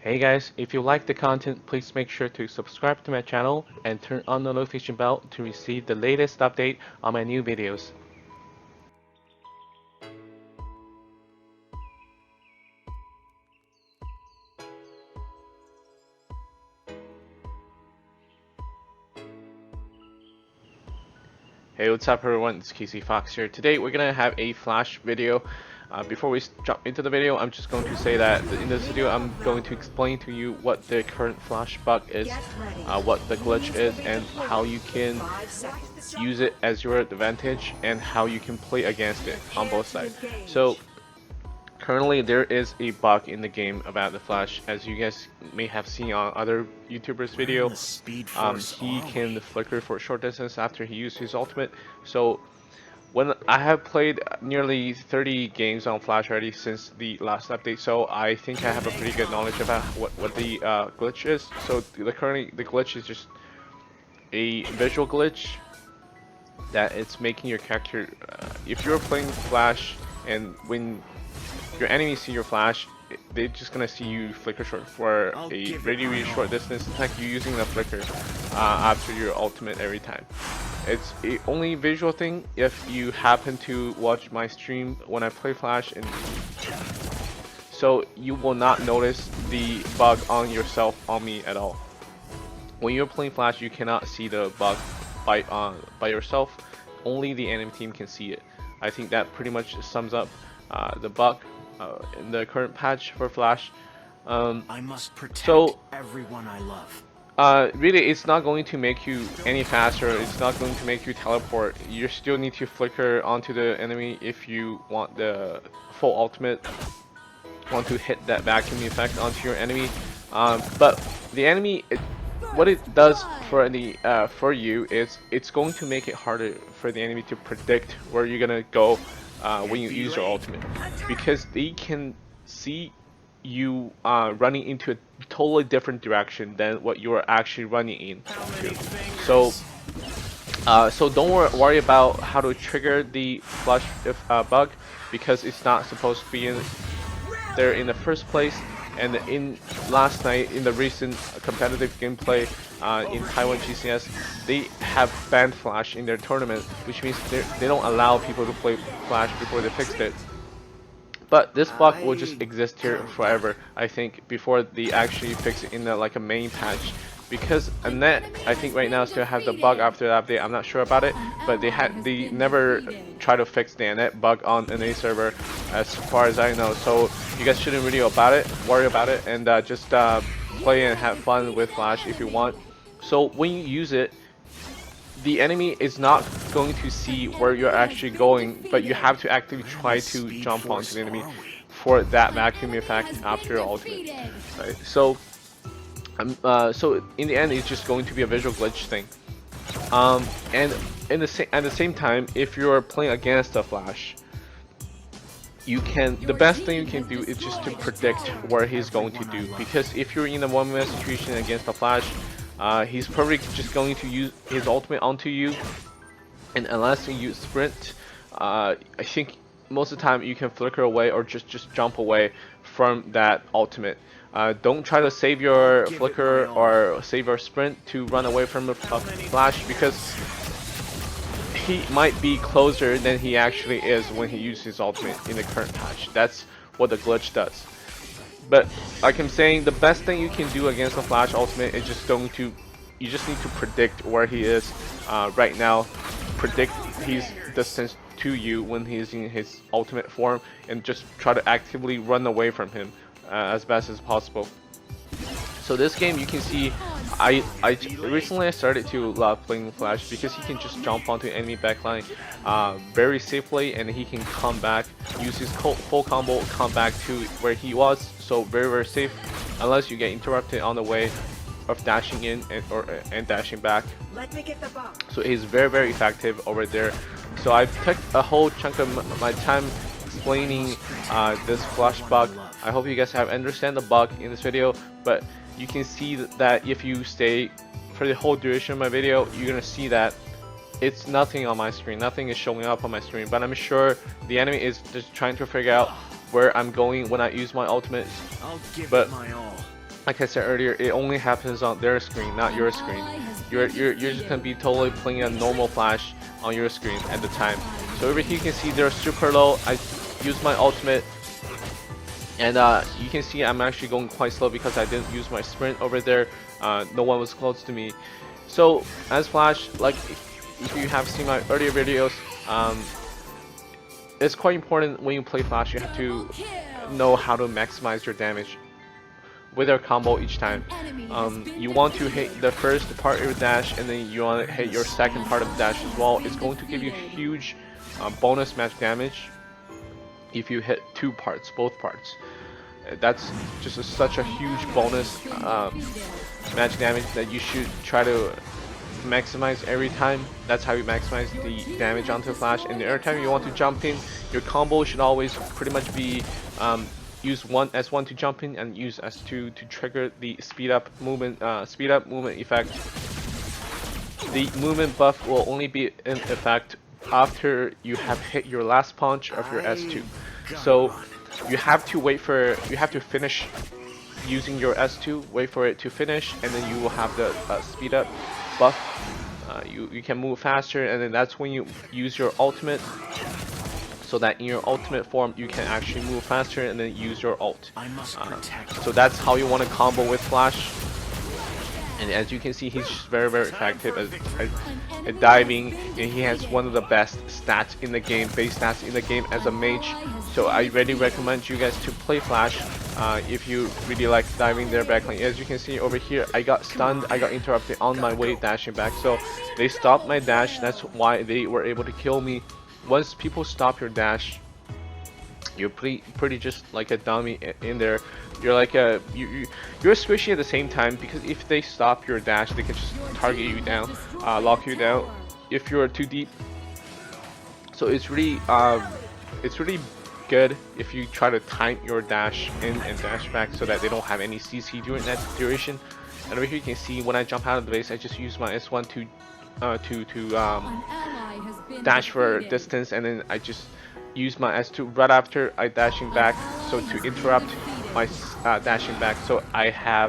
Hey guys, if you like the content, please make sure to subscribe to my channel and turn on the notification bell to receive the latest update on my new videos. Hey, what's up everyone, it's Casey Fox here. Today we're gonna have a Flash video. Before we jump into the video, I'm just going to say that in this video I'm going to explain to you what the current Flash bug is, what the glitch is, and how you can use it as your advantage, and how you can play against it on both sides. So currently there is a bug in the game about the Flash, as you guys may have seen on other YouTubers video. He can flicker for a short distance after he used his ultimate. So when I have played nearly 30 games on Flash already since the last update, so I think I have a pretty good knowledge about what the glitch is. So currently the glitch is just a visual glitch that it's making your character, if you're playing Flash and when your enemies see your Flash, they're just gonna see you flicker short for a really short distance. It's like you using the flicker after your ultimate every time. It's a only visual thing. If you happen to watch my stream when I play Flash, and so you will not notice the bug on yourself, on me at all. When you're playing Flash, you cannot see the bug by yourself. Only the enemy team can see it. I think that pretty much sums up the bug in the current patch for Flash. I must protect everyone I love. Really, it's not going to make you any faster. It's not going to make you teleport. You still need to flicker onto the enemy if you want the full ultimate. Want to hit that vacuum effect onto your enemy. But the enemy, what it does for the you is it's going to make it harder for the enemy to predict where you're gonna go when you use your ultimate, because they can see you running into a totally different direction than what you are actually running into. So don't worry about how to trigger the Flash bug, because it's not supposed to be there in the first place. And in last night, in the recent competitive gameplay in Taiwan GCS, they have banned Flash in their tournament, which means they don't allow people to play Flash before they fixed it. But this bug will just exist here forever, I think, before they actually fix it in like a main patch. Because Net, I think right now still have the bug after the update. I'm not sure about it, but they never try to fix the Net bug on an A server, as far as I know. So you guys shouldn't really worry about it, and just play and have fun with Flash if you want. So when you use it, the enemy is not going to see where you're actually going, but you have to actively try to jump onto the enemy for that vacuum effect after your ultimate. Right? So in the end, it's just going to be a visual glitch thing. And at the same time, if you're playing against a Flash, the best thing you can do is just to predict where he's going to do. Because if you're in a one-man situation against a Flash, he's probably just going to use his ultimate onto you, and unless you use sprint, I think most of the time you can flicker away or just jump away from that ultimate. Don't try to save your flicker or save your sprint to run away from a Flash, because he might be closer than he actually is when he uses his ultimate in the current patch. That's what the glitch does. But like I'm saying, the best thing you can do against a Flash ultimate is you just need to predict where he is right now, predict his distance to you when he's in his ultimate form, and just try to actively run away from him as best as possible. So this game, you can see, recently I started to love playing Flash because he can just jump onto enemy backline very safely, and he can come back, use his full combo, come back to where he was. So very safe, unless you get interrupted on the way of dashing in and dashing back. So he's very effective over there. So I took a whole chunk of my time explaining this Flash bug. I hope you guys have understand the bug in this video, but you can see that if you stay for the whole duration of my video, you're gonna see that it's nothing on my screen, nothing is showing up on my screen, but I'm sure the enemy is just trying to figure out where I'm going when I use my ultimate. I'll give but it my all. like I said earlier, it only happens on their screen, not your screen. You're just gonna be totally playing a normal Flash on your screen at the time. So over here you can see they're super low. I use my ultimate, and you can see I'm actually going quite slow because I didn't use my sprint over there. No one was close to me. So as Flash, like if you have seen my earlier videos, it's quite important when you play Flash. You have to know how to maximize your damage with your combo each time. You want to hit the first part of your dash, and then you want to hit your second part of the dash as well. It's going to give you huge bonus match damage if you hit both parts. That's just such a huge bonus match damage that you should try to maximize every time. That's how you maximize the damage onto Flash. And every time you want to jump in, your combo should always pretty much be use S1 to jump in and use S2 to trigger the speed up movement effect. The movement buff will only be in effect after you have hit your last punch of your S2. So you have to finish using your S2, wait for it to finish, and then you will have the speed up buff. You can move faster, and then that's when you use your ultimate, so that in your ultimate form you can actually move faster and then use your ult. So that's how you want to combo with Flash. And as you can see, he's just very effective at diving, and he has one of the best stats in the game, base stats in the game as a mage. So I really recommend you guys to play Flash if you really like diving their backline. As you can see over here, I got stunned, I got interrupted on my way dashing back, so they stopped my dash. That's why they were able to kill me. Once people stop your dash, you're pretty just like a dummy in there. You're like you're squishy at the same time, because if they stop your dash, they can just target you down, lock you down if you're too deep. So it's really good if you try to time your dash in and dash back so that they don't have any CC during that duration. And over here you can see when I jump out of the base, I just use my S1 to dash for distance, and then I just use my S2 right after I dashing back, so to interrupt my dashing back, so I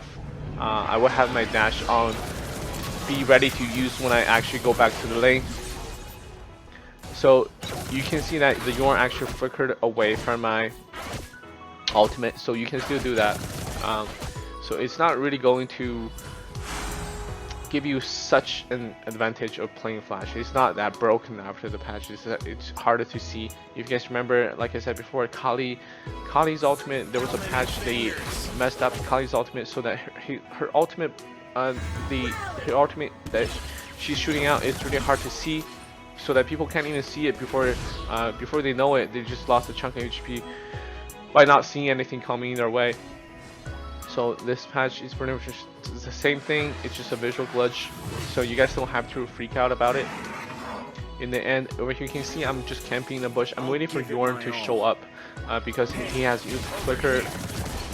will have my dash on, be ready to use when I actually go back to the lane. So you can see that the Yorn actually flickered away from my ultimate, so you can still do that. So it's not really going to give you such an advantage of playing Flash. It's not that broken after the patch. It's harder to see. If you guys remember, like I said before, Kali's ultimate, there was a patch they messed up Kali's ultimate so that her ultimate, her ultimate that she's shooting out is really hard to see, so that people can't even see it before they know it. They just lost a chunk of HP by not seeing anything coming their way. So this patch is pretty much just the same thing, it's just a visual glitch, so you guys don't have to freak out about it. In the end, over here you can see I'm just camping in the bush. I'm waiting for Yorn to show up because he has used Flicker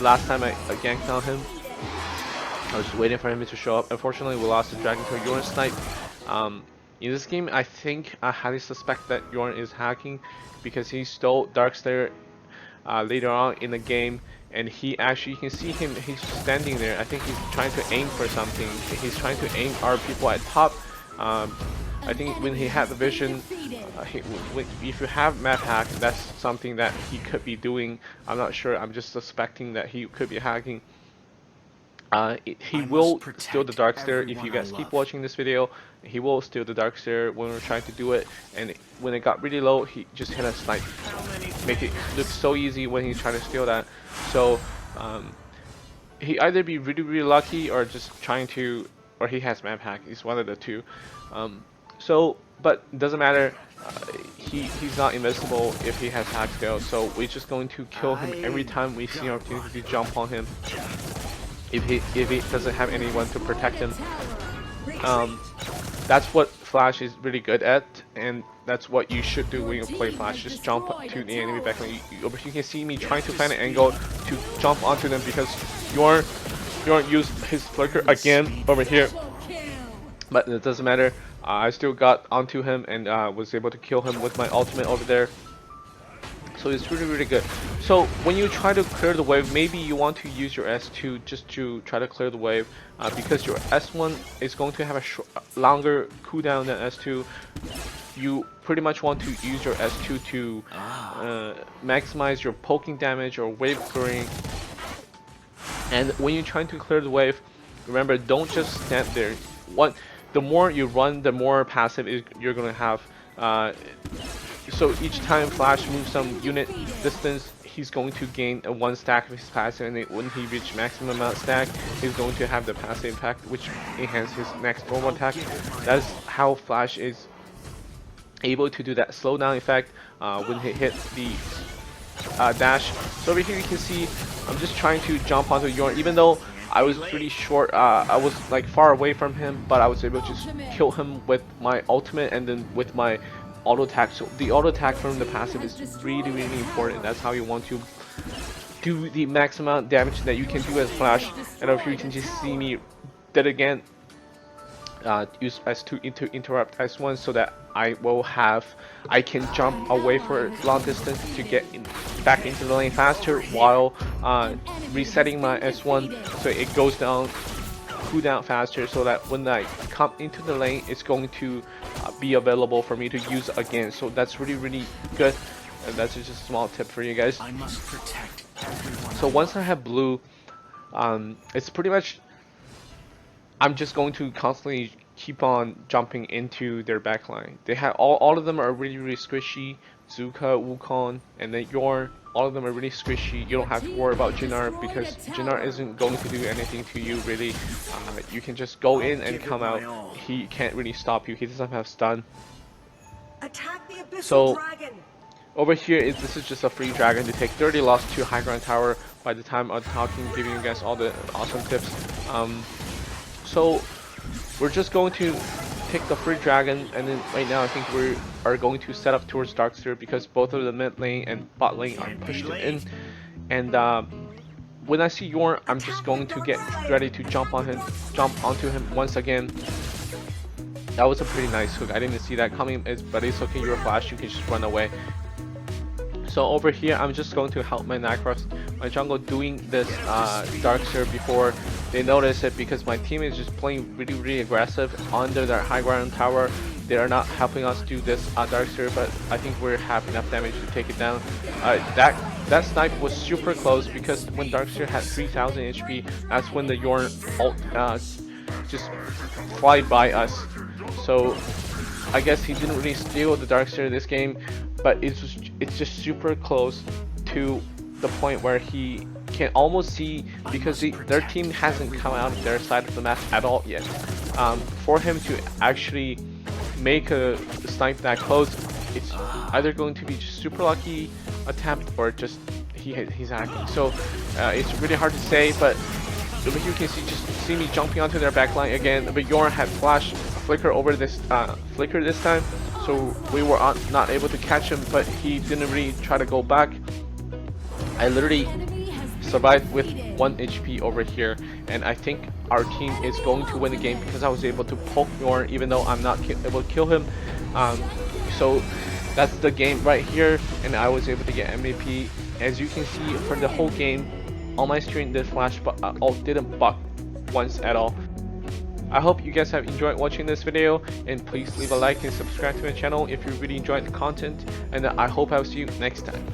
last time I ganked on him. I was just waiting for him to show up. Unfortunately, we lost the dragon to a Yorn snipe. In this game, I think I highly suspect that Yorn is hacking, because he stole Darkslayer later on in the game. And he actually, you can see him, he's standing there. I think he's trying to aim for something. He's trying to aim our people at top. I think when he had the vision, if you have map hack, that's something that he could be doing. I'm not sure, I'm just suspecting that he could be hacking. He will steal the Darkslayer. If you guys keep watching this video, he will steal the Darkslayer when we're trying to do it. And when it got really low, he just hit a snipe. Make it look so easy when he's trying to steal that. So he either be really lucky, or just trying to, or he has map hack. It's one of the two. But it doesn't matter. He's not invincible if he has hack still. So we're just going to kill him every time we see an opportunity to jump on him. If he doesn't have anyone to protect him. That's what Flash is really good at, and that's what you should do when you play Flash. Just jump to the enemy backline. You can see me trying to find an angle to jump onto them, because Yorn used his flicker again over here. But it doesn't matter. I still got onto him and was able to kill him with my ultimate over there. So it's really good. So when you try to clear the wave, maybe you want to use your S2 just to try to clear the wave, because your S1 is going to have a longer cooldown than S2. You pretty much want to use your S2 to maximize your poking damage or wave clearing. And when you're trying to clear the wave, remember, don't just stand there. The more you run, the more passive you're gonna have. So each time Flash moves some unit distance, he's going to gain a 1 stack of his passive, and when he reaches maximum amount stack, he's going to have the passive impact, which enhances his next normal attack. That is how Flash is able to do that slowdown effect when he hit the dash. So over here you can see I'm just trying to jump onto Yorn, even though I was pretty short. I was like far away from him, but I was able to just kill him with my ultimate and then with my auto attack. So the auto attack from the passive is really important. That's how you want to do the maximum amount of damage that you can do as Flash. And over here you can just see me did again. Use S2 to interrupt S1 so that I can jump away for long distance to get back into the lane faster while resetting my S1 so it goes down, cooldown faster, so that when I come into the lane, it's going to be available for me to use again. So that's really good, and that's just a small tip for you guys. I must protect everyone. So once I have blue, it's pretty much I'm just going to constantly keep on jumping into their backline. They have all of them are really squishy. Zuka, Wukong, and then Yorn. All of them are really squishy. You don't have to worry about Jinnar because Jinnar isn't going to do anything to you really. You can just go in and come out. He can't really stop you. He doesn't have stun. So over here, this is just a free dragon to take 30 loss to high ground tower. By the time I'm talking, giving you guys all the awesome tips. So we're just going to pick the free dragon, and then right now I think we are going to set up towards Darkseer because both of the mid lane and bot lane are pushed in. And when I see Yorn, I'm just going to get ready to jump onto him once again. That was a pretty nice hook. I didn't see that coming, but it's okay. You're a Flash. You can just run away. So over here, I'm just going to help my Nacross, my jungle, doing this Darkseer before they notice it, because my team is just playing really aggressive under their high ground tower. They are not helping us do this Darkseer, but I think we have enough damage to take it down. That snipe was super close because when Darkseer had 3000 HP, that's when the Yorn ult just fly by us. So I guess he didn't really steal the Darkseer this game, but it's just super close to the point where he can almost see, because their team hasn't come out of their side of the map at all yet. For him to actually make a snipe that close, it's either going to be just super lucky attempt or just he's hacking. So it's really hard to say, but over here you can see me jumping onto their backline again. But Yorn had flash flicker over this flicker this time, so we were not able to catch him, but he didn't really try to go back. I literally survived with 1 HP over here, and I think our team is going to win the game because I was able to poke Yorn even though I'm not able to kill him. So that's the game right here, and I was able to get MVP. As you can see, for the whole game, on my screen the flash ult didn't buck once at all. I hope you guys have enjoyed watching this video, and please leave a like and subscribe to my channel if you really enjoyed the content, and I hope I'll see you next time.